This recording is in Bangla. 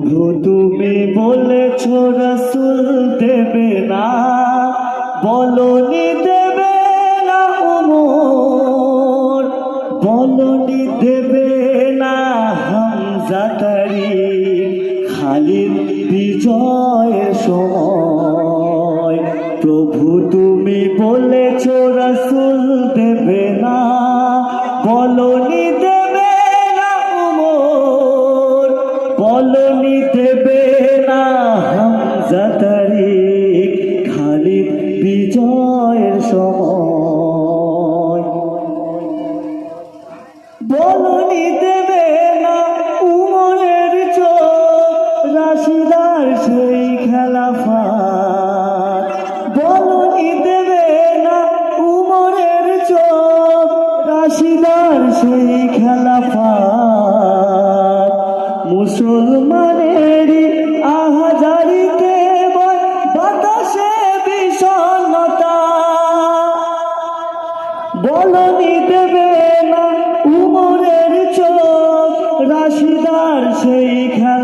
প্রভু তুমি বলেছ রাসূল দেবে না, বলনি দেবে না উমর, বলনি দেবে না হামজা তারিক, খালিদ বিজয়ের সময়। প্রভু তুমি বলেছ রাসূল দেবে না, বলনি দেবে না উমর, বলনি দেবে না হামজা তারিক, খালিদ বিজয়ের সময়। বলনি দেবে না উমরের চোখ রাশিদার সেই খেলাফত, বলনি দেবে না উমরের চোখ রাশিদার সেই খেলাফত। মুসলমানেরই আহাজারিতে বাতাসে বিষণ্ণতা, বলনি দেবে না উমরের চোখ রাশিদার সেই খেলা।